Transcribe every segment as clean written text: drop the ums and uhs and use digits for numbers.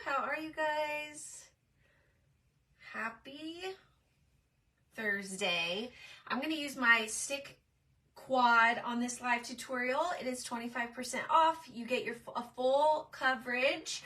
How are you guys? Happy Thursday. I'm going to use my stick quad on this live tutorial. It is 25% off. You get a full coverage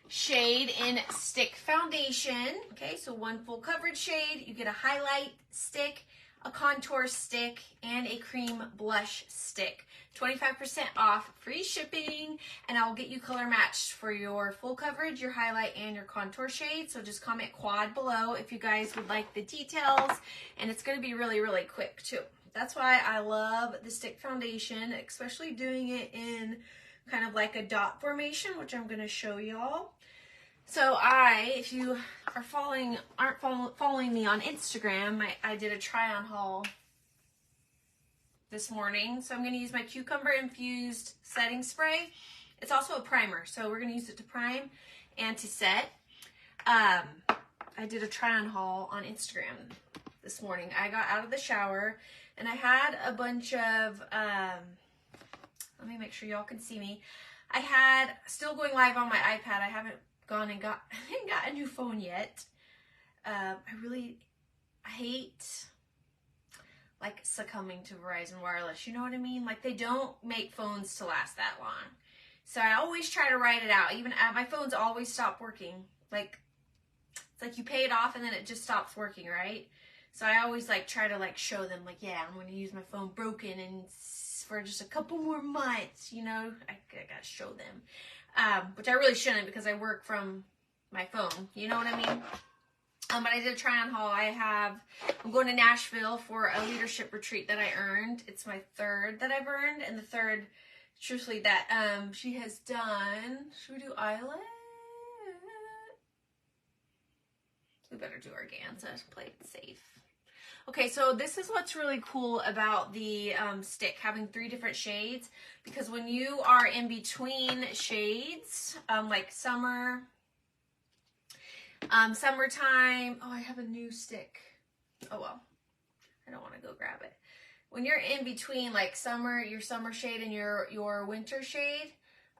shade in stick foundation. Okay, so one full coverage shade. You get a highlight stick, a contour stick, and a cream blush stick. 25% off, free shipping, and I'll get you color matched for your full coverage, your highlight, and your contour shade. So just comment quad below if you guys would like the details, and it's going to be really, really quick too. That's why I love the stick foundation, especially doing it in kind of like a dot formation, which I'm going to show y'all. So if you are aren't following me on Instagram, I did a try on haul this morning. So I'm going to use my cucumber infused setting spray. It's also a primer, so we're going to use it to prime and to set. I did a try on haul on Instagram this morning. I got out of the shower and I had a bunch of, let me make sure y'all can see me. I had, still going live on my iPad. I haven't gone and got a new phone yet. I hate like succumbing to Verizon Wireless. You know what I mean? Like they don't make phones to last that long. So I always try to write it out. Even my phones always stop working. Like it's like you pay it off and then it just stops working, right? So I always like try to like show them like, yeah, I'm going to use my phone broken and for just a couple more months, you know, I got to show them. Which I really shouldn't because I work from my phone. You know what I mean? But I did a try on haul. I'm going to Nashville for a leadership retreat that I earned. It's my third that I've earned, and the third, truthfully, that she has done. Should we do eyelet? We better do organza to play it safe. Okay, so this is what's really cool about the stick, having 3 different shades, because when you are in between shades, like summer, summertime, oh, I have a new stick. Oh, well, I don't want to go grab it. When you're in between like summer, your summer shade and your winter shade,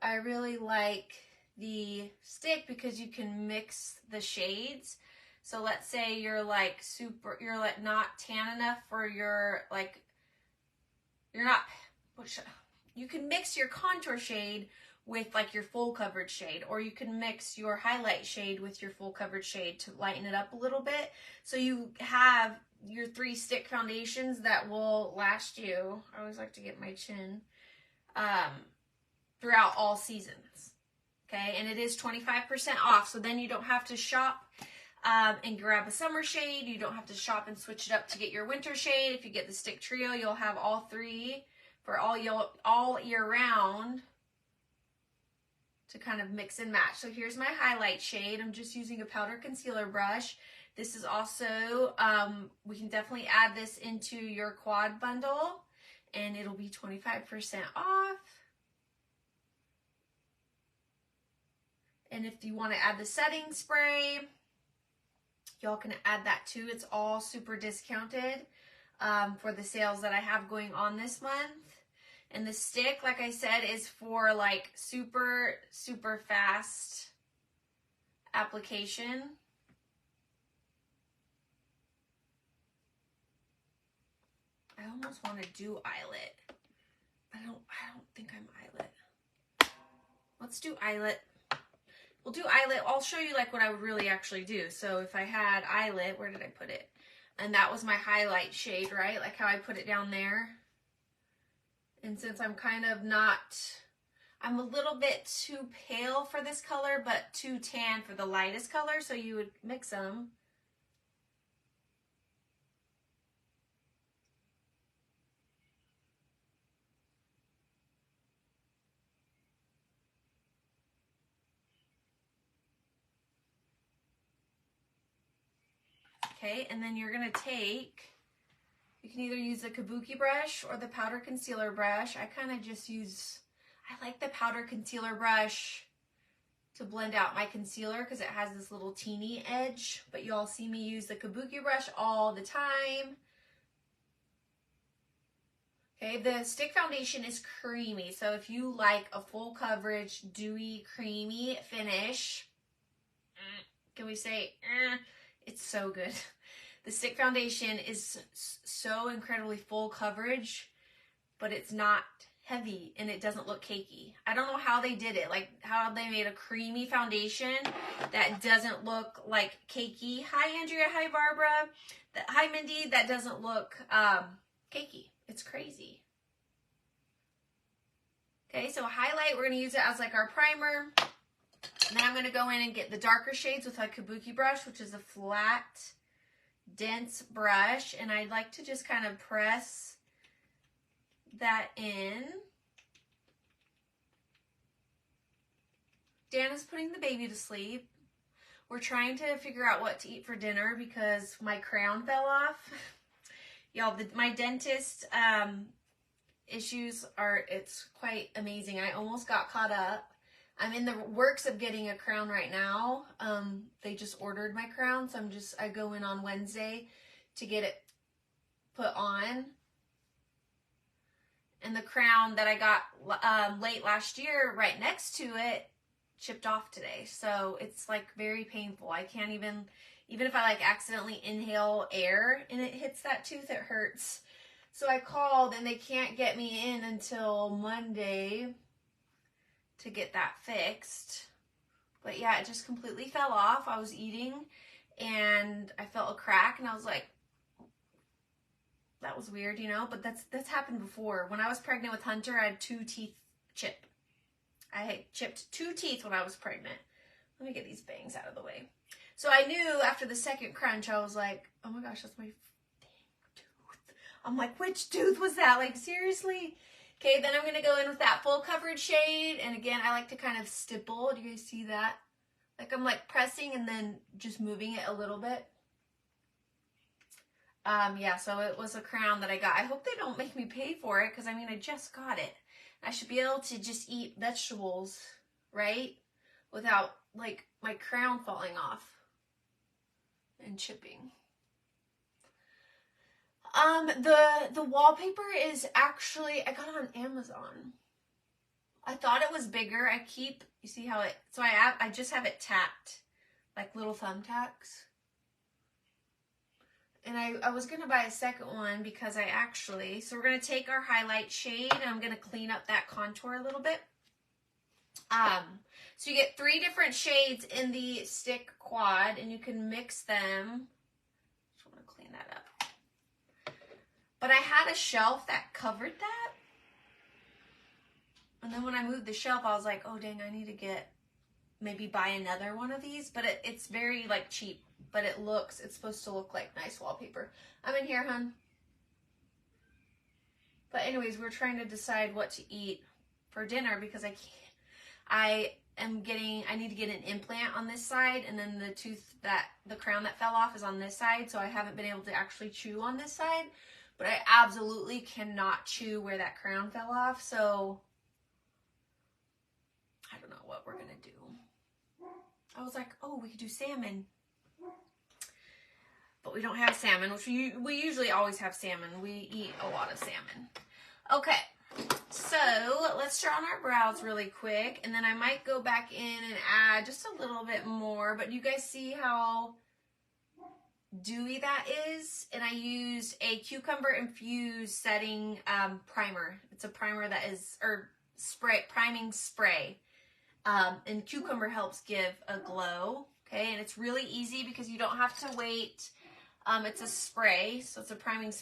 I really like the stick because you can mix the shades. So let's say you're like you're like not tan enough for your like, you can mix your contour shade with like your full coverage shade, or you can mix your highlight shade with your full coverage shade to lighten it up a little bit. So you have your 3 stick foundations that will last you, I always like to get my chin, throughout all seasons. Okay, and it is 25% off, so then you don't have to shop and grab a summer shade. You don't have to shop and switch it up to get your winter shade. If you get the stick trio, you'll have all 3 for all year round to kind of mix and match. So here's my highlight shade. I'm just using a powder concealer brush. This is also, we can definitely add this into your quad bundle and it'll be 25% off. And if you want to add the setting spray, y'all can add that too. It's all super discounted for the sales that I have going on this month. And the stick, like I said, is for like super, super fast application. I almost want to do eyelet. I don't think I'm eyelet. Let's do eyelet. We'll do eyelet. I'll show you like what I would really actually do. So if I had eyelet, where did I put it? And that was my highlight shade, right? Like how I put it down there. And since I'm kind of I'm a little bit too pale for this color, but too tan for the lightest color. So you would mix them. Okay, and then you're going to take, you can either use the kabuki brush or the powder concealer brush. I kind of just I like the powder concealer brush to blend out my concealer because it has this little teeny edge, but you all see me use the kabuki brush all the time. Okay, the stick foundation is creamy, so if you like a full coverage, dewy, creamy finish, we say, it's so good. The stick foundation is so incredibly full coverage, but it's not heavy and it doesn't look cakey. I don't know how they did it, like how they made a creamy foundation that doesn't look like cakey. Hi Andrea, hi Barbara, hi Mindy, that doesn't look cakey. It's crazy. Okay, so highlight, we're going to use it as like our primer. And then I'm going to go in and get the darker shades with a kabuki brush, which is a flat, dense brush. And I'd like to just kind of press that in. Dan is putting the baby to sleep. We're trying to figure out what to eat for dinner because my crown fell off. Y'all, my dentist issues are, it's quite amazing. I almost got caught up. I'm in the works of getting a crown right now. They just ordered my crown, so I go in on Wednesday to get it put on. And the crown that I got late last year, right next to it, chipped off today. So it's like very painful. I can't even if I like accidentally inhale air and it hits that tooth, it hurts. So I called and they can't get me in until Monday to get that fixed. But yeah, it just completely fell off. I was eating and I felt a crack and I was like, that was weird, you know, but that's happened before. When I was pregnant with Hunter, I had 2 teeth chip. I had chipped 2 teeth when I was pregnant. Let me get these bangs out of the way. So I knew after the second crunch, I was like, oh my gosh, that's my dang tooth. I'm like, which tooth was that? Like, seriously? Okay, then I'm going to go in with that full coverage shade. And again, I like to kind of stipple. Do you guys see that? Like I'm like pressing and then just moving it a little bit. Yeah, so it was a crown that I got. I hope they don't make me pay for it because, I mean, I just got it. I should be able to just eat vegetables, right? Without, like, my crown falling off and chipping. The wallpaper is actually, I got it on Amazon. I thought it was bigger. You see how it, so I just have it tacked, like little thumbtacks. And I was going to buy a second one because so we're going to take our highlight shade and I'm going to clean up that contour a little bit. So you get 3 different shades in the stick quad and you can mix them. Just want to clean that up. But I had a shelf that covered that. And then when I moved the shelf, I was like, oh dang, I need to maybe buy another one of these. But it's very like cheap. But it's supposed to look like nice wallpaper. I'm in here, hun. But anyways, we're trying to decide what to eat for dinner because I need to get an implant on this side, and then the crown that fell off is on this side, so I haven't been able to actually chew on this side. But I absolutely cannot chew where that crown fell off, so I don't know what we're gonna do. I was like, oh, we could do salmon. But we don't have salmon, which we usually always have salmon. We eat a lot of salmon. Okay, so let's draw on our brows really quick, and then I might go back in and add just a little bit more. But you guys see how dewy that is? And I used a cucumber infused setting primer. It's a primer that is, priming spray. And cucumber helps give a glow. Okay, and it's really easy because you don't have to wait. It's a spray, so it's a priming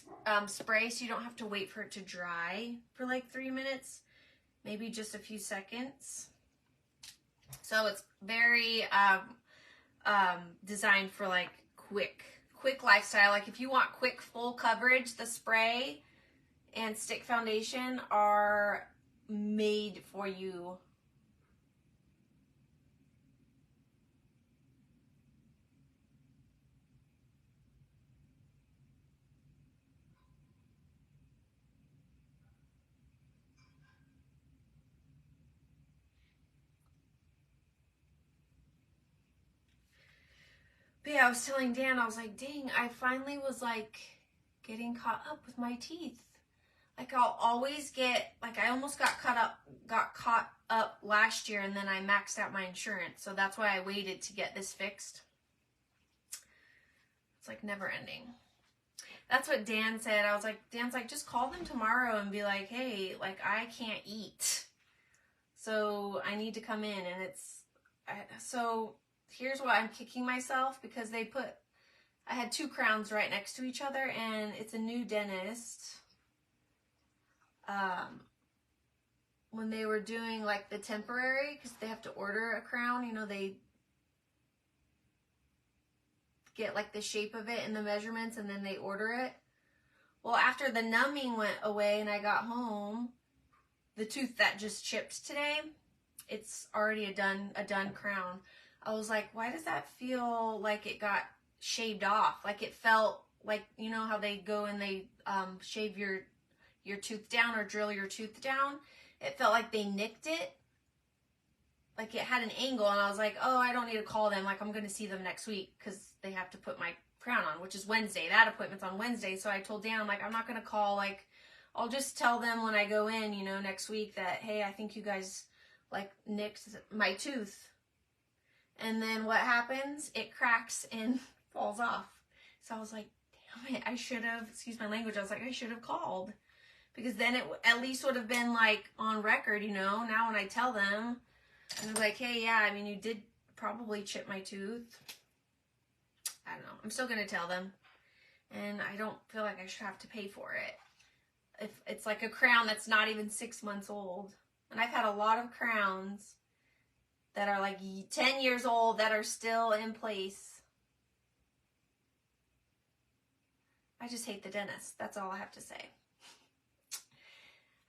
spray, so you don't have to wait for it to dry for like 3 minutes, maybe just a few seconds. So it's very designed for like quick lifestyle. Like if you want quick full coverage, the spray and stick foundation are made for you. But yeah, I was telling Dan, I was like, dang, I finally was like getting caught up with my teeth. Like I'll always get, like I almost got caught up last year and then I maxed out my insurance. So that's why I waited to get this fixed. It's like never ending. That's what Dan said. I was like, Dan's like, just call them tomorrow and be like, hey, like I can't eat. So I need to come in. And so here's why I'm kicking myself, because I had 2 crowns right next to each other, and it's a new dentist. When they were doing like the temporary, because they have to order a crown, you know, they get like the shape of it and the measurements, and then they order it. Well, after the numbing went away and I got home, the tooth that just chipped today, it's already a done crown. I was like, why does that feel like it got shaved off? Like it felt like, you know how they go and they shave your tooth down or drill your tooth down? It felt like they nicked it. Like it had an angle, and I was like, oh, I don't need to call them. Like I'm going to see them next week because they have to put my crown on, which is Wednesday. That appointment's on Wednesday. So I told Dan, I'm like, I'm not going to call. Like I'll just tell them when I go in, you know, next week that, hey, I think you guys like nicked my tooth. And then what happens? It cracks and falls off. So I was like, damn it, I should have, excuse my language, I was like, I should have called. Because then it at least would have been like on record, you know. Now when I tell them, and they're like, hey, yeah, I mean, you did probably chip my tooth. I don't know. I'm still going to tell them. And I don't feel like I should have to pay for it. If it's like a crown that's not even 6 months old. And I've had a lot of crowns that are like 10 years old that are still in place. I just hate the dentist. That's all I have to say.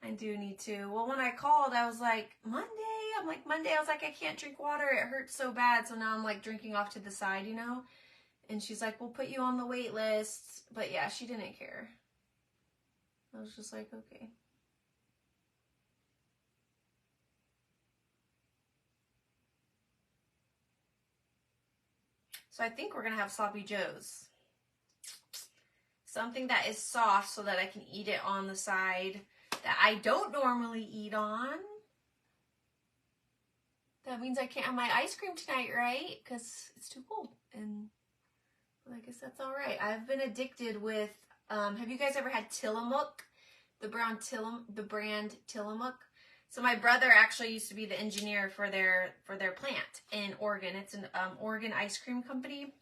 I do need to. Well, when I called, I was like, Monday? I was like, I can't drink water. It hurts so bad. So now I'm like drinking off to the side, you know? And she's like, we'll put you on the wait list. But yeah, she didn't care. I was just like, okay. So I think we're going to have Sloppy Joes. Something that is soft so that I can eat it on the side that I don't normally eat on. That means I can't have my ice cream tonight, right? Because it's too cold. And well, I guess that's all right. I've been addicted with, have you guys ever had Tillamook? The brand Tillamook. So my brother actually used to be the engineer for their plant in Oregon. It's an Oregon ice cream company.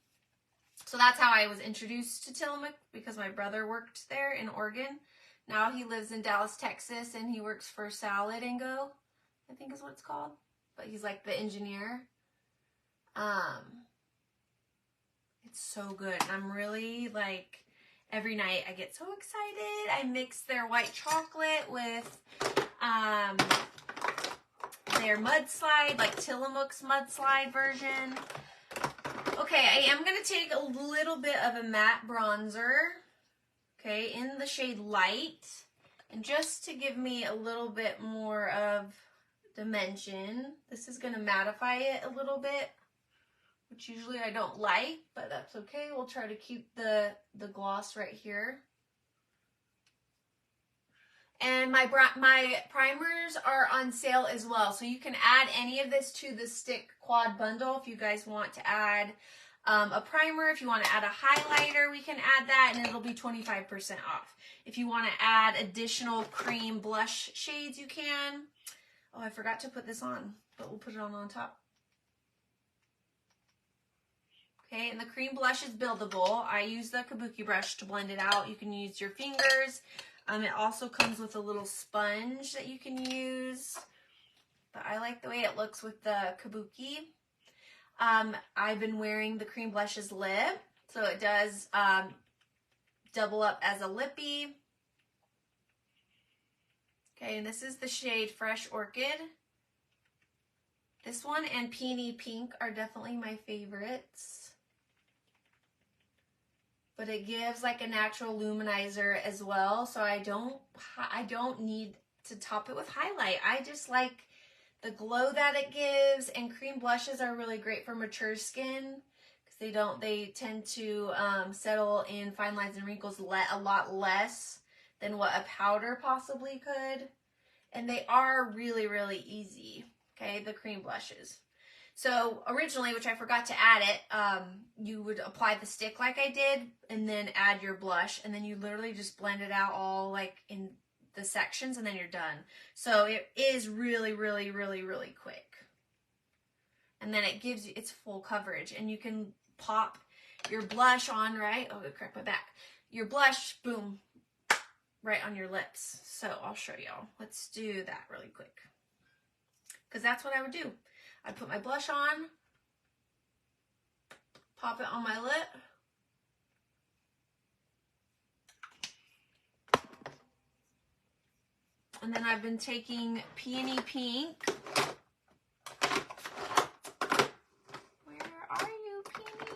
So that's how I was introduced to Tillamook, because my brother worked there in Oregon. Now he lives in Dallas, Texas, and he works for Salad and Go, I think is what it's called. But he's like the engineer. It's so good. And I'm really like, every night I get so excited. I mix their white chocolate with their mudslide, like Tillamook's mudslide version. Okay, I am going to take a little bit of a matte bronzer, okay, in the shade Light, and just to give me a little bit more of dimension. This is going to mattify it a little bit, which usually I don't like, but that's okay. We'll try to keep the gloss right here. And my primers are on sale as well. So you can add any of this to the stick quad bundle if you guys want to add a primer. If you want to add a highlighter, we can add that and it'll be 25% off. If you want to add additional cream blush shades, you can. Oh, I forgot to put this on, but we'll put it on top. Okay, and the cream blush is buildable. I use the Kabuki brush to blend it out. You can use your fingers. It also comes with a little sponge that you can use, but I like the way it looks with the Kabuki. I've been wearing the cream blushes lip, so it does double up as a lippy. Okay, and this is the shade Fresh Orchid. This one and Peony Pink are definitely my favorites. But it gives like a natural luminizer as well, so I don't need to top it with highlight. I just like the glow that it gives, and cream blushes are really great for mature skin because they tend to settle in fine lines and wrinkles a lot less than what a powder possibly could. And they are really, really easy, okay, the cream blushes. So originally, which I forgot to add it, you would apply the stick like I did and then add your blush, and then you literally just blend it out all like in the sections and then you're done. So it is really, really, really, really quick. And then it gives you its full coverage, and you can pop your blush on, right? Oh, crack my back. Your blush, boom, right on your lips. So I'll show y'all. Let's do that really quick. Because that's what I would do. I'd put my blush on, pop it on my lip, and then I've been taking Peony Pink. Where are you, Peony?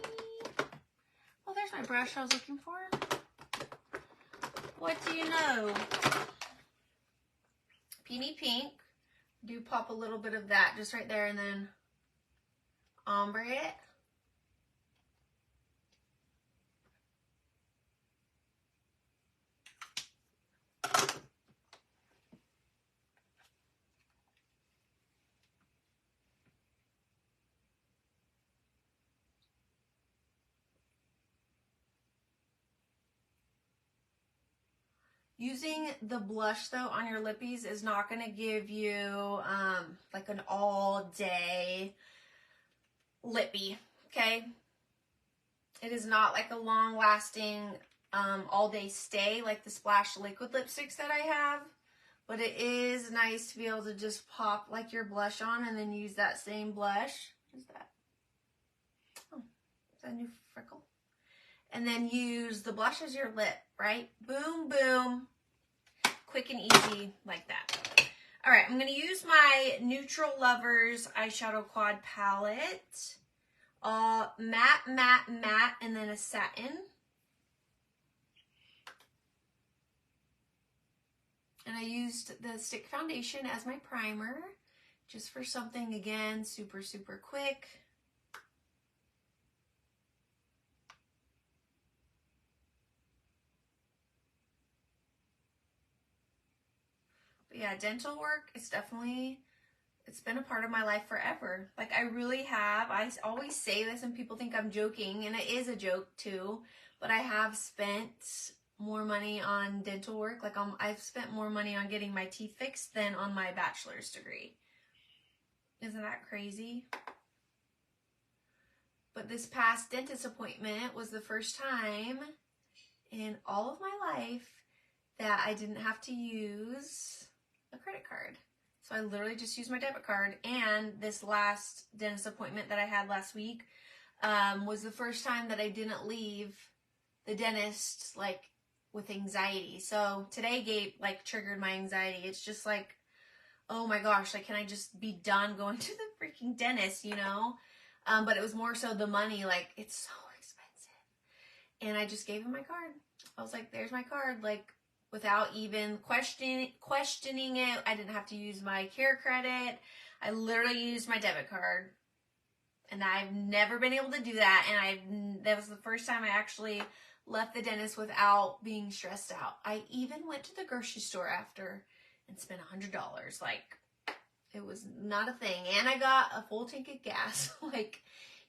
Oh, there's my brush I was looking for. What do you know? Peony Pink. Do pop a little bit of that just right there, and then ombre it. Using the blush though on your lippies is not going to give you like an all day lippy, okay? It is not like a long lasting all day stay like the Splash liquid lipsticks that I have, but it is nice to be able to just pop like your blush on and then use that same blush. What is that? Oh, is that a new freckle? And then use the blush as your lip, right? Boom, boom. Quick and easy like that. All right, I'm going to use my Neutral Lovers eyeshadow quad palette. Matte, matte, matte, and then a satin. And I used the stick foundation as my primer, just for something, again, super, super quick. But yeah, dental work is definitely, it's been a part of my life forever. Like, I really have. I always say this and people think I'm joking, and it is a joke too, but I have spent more money on dental work. Like, I've spent more money on getting my teeth fixed than on my bachelor's degree. Isn't that crazy? But this past dentist appointment was the first time in all of my life that I didn't have to use a credit card. So I literally just used my debit card. And this last dentist appointment that I had last week was the first time that I didn't leave the dentist like with anxiety. So today triggered my anxiety. It's just like, oh my gosh, like, can I just be done going to the freaking dentist, you know? But it was more so the money, like, it's so expensive. And I just gave him my card. I was like, there's my card, like, without even questioning it. I didn't have to use my care credit. I literally used my debit card. And I've never been able to do that. And that was the first time I actually left the dentist without being stressed out. I even went to the grocery store after and spent $100. Like, it was not a thing. And I got a full tank of gas. Like,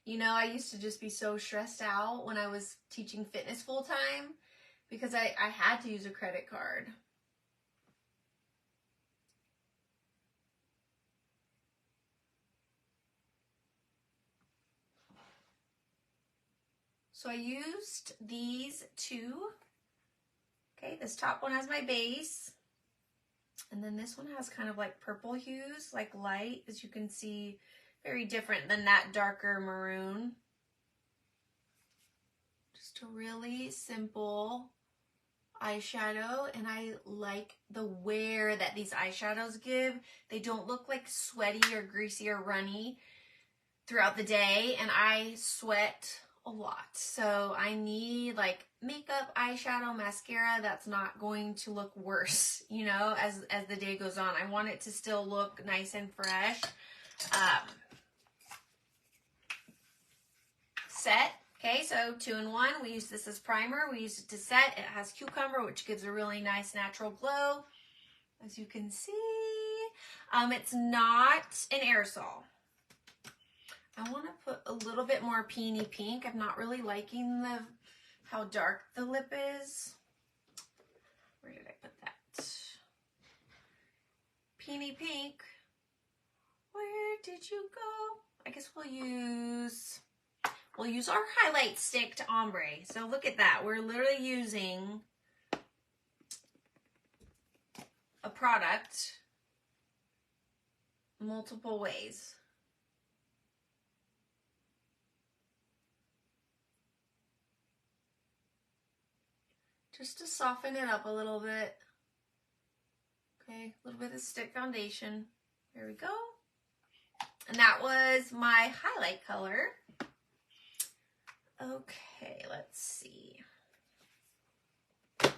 you know, I used to just be so stressed out when I was teaching fitness full time because I had to use a credit card. So I used these two. Okay, this top one has my base. And then this one has kind of like purple hues, like light, as you can see, very different than that darker maroon. Just a really simple eyeshadow, and I like the wear that these eyeshadows give. They don't look like sweaty or greasy or runny throughout the day, and I sweat a lot. So I need like makeup, eyeshadow, mascara that's not going to look worse, you know, as the day goes on. I want it to still look nice and fresh. Set. Okay, so 2-in-1. We use this as primer. We use it to set. It has cucumber, which gives a really nice natural glow, as you can see. It's not an aerosol. I want to put a little bit more Peony Pink. I'm not really liking how dark the lip is. Where did I put that? Peony Pink. Where did you go? I guess we'll use our highlight stick to ombre. So look at that. We're literally using a product multiple ways. Just to soften it up a little bit. Okay, a little bit of stick foundation. There we go. And that was my highlight color. Okay, let's see. I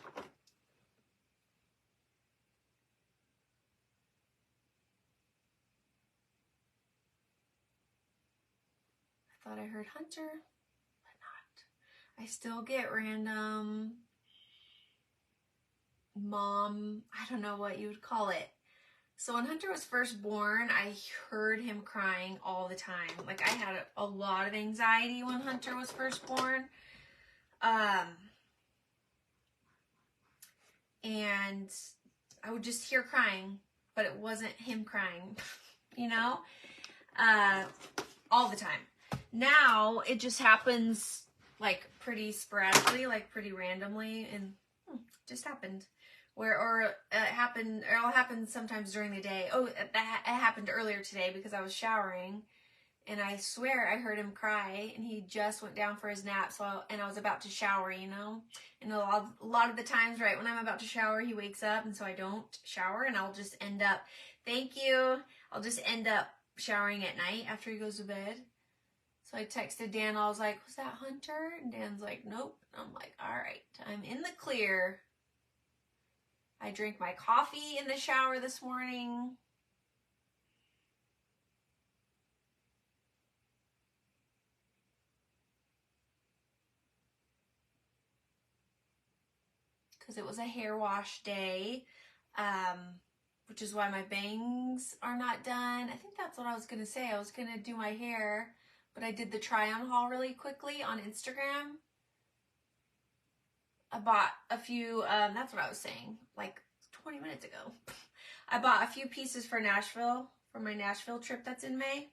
thought I heard Hunter, but not. I still get random mom, I don't know what you would call it. So when Hunter was first born, I heard him crying all the time. Like I had a lot of anxiety when Hunter was first born. And I would just hear crying, but it wasn't him crying, you know, all the time. Now it just happens like pretty sporadically, like pretty randomly, and just happened. Or it'll happen sometimes during the day. Oh, it happened earlier today because I was showering, and I swear I heard him cry, and he just went down for his nap. And I was about to shower, you know. And a lot of the times, right when I'm about to shower, he wakes up, and so I don't shower, and I'll just end up. Thank you. I'll just end up showering at night after he goes to bed. So I texted Dan. I was like, "Was that Hunter?" And Dan's like, "Nope." I'm like, "All right, I'm in the clear." I drank my coffee in the shower this morning. Because it was a hair wash day, which is why my bangs are not done. I think that's what I was going to say. I was going to do my hair, but I did the try-on haul really quickly on Instagram. I bought a few, that's what I was saying, like 20 minutes ago. I bought a few pieces for Nashville, for my Nashville trip that's in May.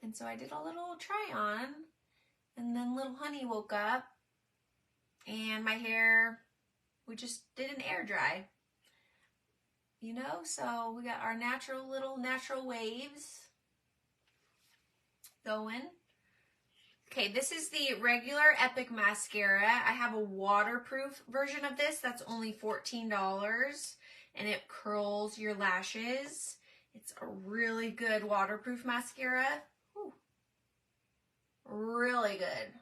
And so I did a little try on, and then little honey woke up, and my hair, we just did an air dry, you know? So we got our little natural waves going. Okay, this is the regular Epic mascara. I have a waterproof version of this that's only $14, and it curls your lashes. It's a really good waterproof mascara. Ooh, really good.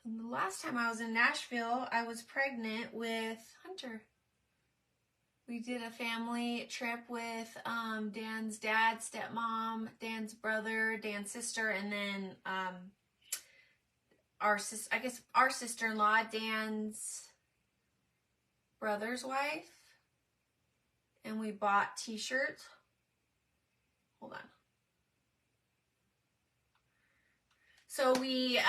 And the last time I was in Nashville, I was pregnant with Hunter. We did a family trip with Dan's dad, stepmom, Dan's brother, Dan's sister, and then our sister-in-law, Dan's brother's wife. And we bought t-shirts. Hold on. So we,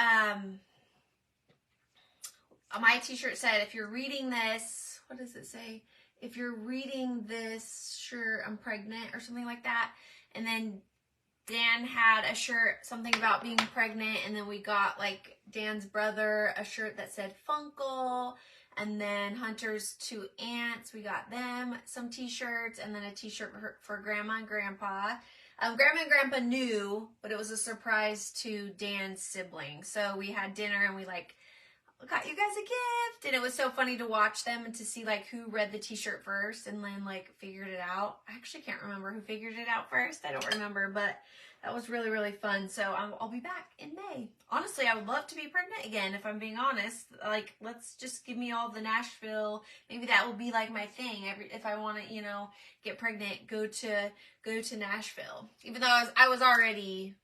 my t-shirt said, if you're reading this, what does it say? If you're reading this, sure, I'm pregnant, or something like that. And then Dan had a shirt, something about being pregnant, and then we got, like, Dan's brother a shirt that said Funkle, and then Hunter's two aunts, we got them some t-shirts, and then a t-shirt for Grandma and Grandpa. Grandma and Grandpa knew, but it was a surprise to Dan's siblings. So we had dinner, and we, like, got you guys a gift. And it was so funny to watch them and to see like who read the t-shirt first and then like figured it out. I actually can't remember who figured it out first. I don't remember, but that was really, really fun. So I'll be back in May. Honestly, I would love to be pregnant again, if I'm being honest. Like, let's just give me all the Nashville. Maybe that will be like my thing. If I want to, you know, get pregnant, go to Nashville. Even though I was already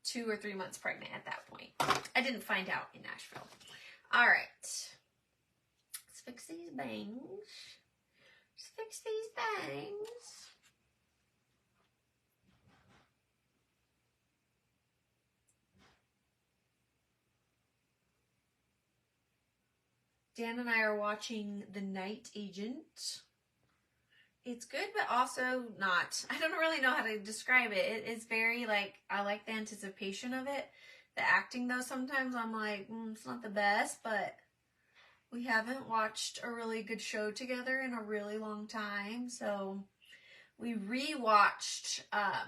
2 or 3 months pregnant at that point. I didn't find out in Nashville. All right. Let's fix these bangs. Let's fix these bangs. Dan and I are watching The Night Agent. It's good, but also not. I don't really know how to describe it. It is very, like, I like the anticipation of it. The acting, though, sometimes I'm like, it's not the best, but we haven't watched a really good show together in a really long time. So we rewatched, gosh,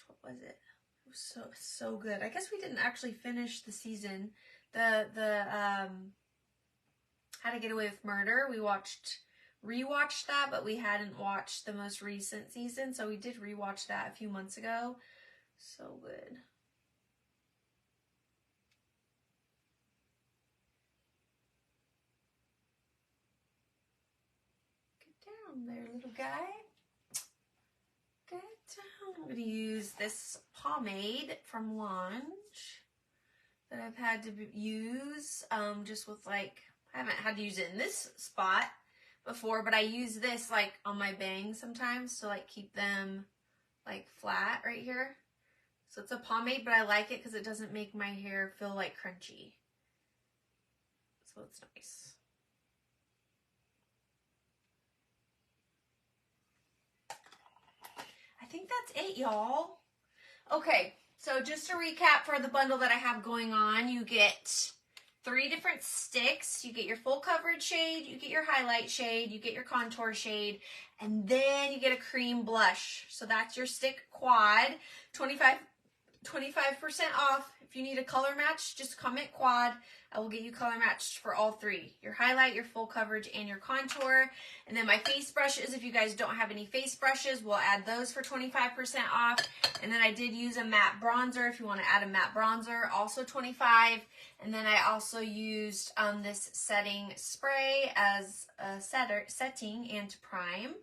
what was it? It was so good. I guess we didn't actually finish the season. The How to Get Away with Murder. We rewatched that, but we hadn't watched the most recent season, so we did rewatch that a few months ago. So good. Get down there, little guy. Get down. I'm going to use this pomade from Launch that I've had to use just with like, I haven't had to use it in this spot before, but I use this like on my bangs sometimes to like keep them like flat right here. So it's a pomade, but I like it because it doesn't make my hair feel like crunchy. So it's nice. I think that's it, y'all. Okay, so just to recap for the bundle that I have going on, you get 3 different sticks. You get your full coverage shade, you get your highlight shade, you get your contour shade, and then you get a cream blush. So that's your stick quad. 25% off. If you need a color match, just comment quad. I will get you color matched for all 3. Your highlight, your full coverage, and your contour. And then my face brushes, if you guys don't have any face brushes, we'll add those for 25% off. And then I did use a matte bronzer. If you want to add a matte bronzer, also 25. And then I also used this setting spray as a setting and to prime.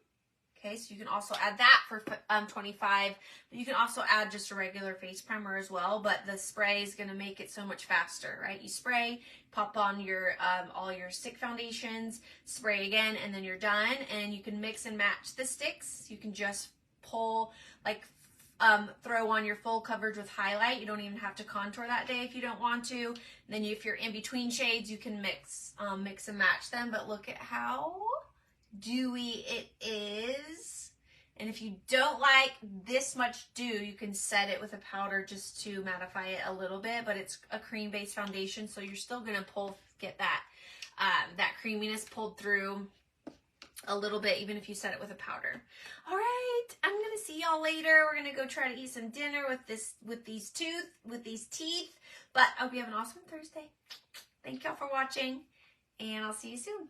Okay, so you can also add that for 25. But you can also add just a regular face primer as well. But the spray is going to make it so much faster, right? You spray, pop on your all your stick foundations, spray again, and then you're done. And you can mix and match the sticks. You can just pull, like, throw on your full coverage with highlight. You don't even have to contour that day if you don't want to. And then if you're in between shades, you can mix and match them. But look at how dewy it is. And if you don't like this much dew, you can set it with a powder just to mattify it a little bit, but it's a cream based foundation, so you're still gonna get that that creaminess pulled through a little bit, even if you set it with a powder. All right, I'm gonna see y'all later. We're gonna go try to eat some dinner with these teeth. But I hope you have an awesome Thursday. Thank y'all for watching, and I'll see you soon.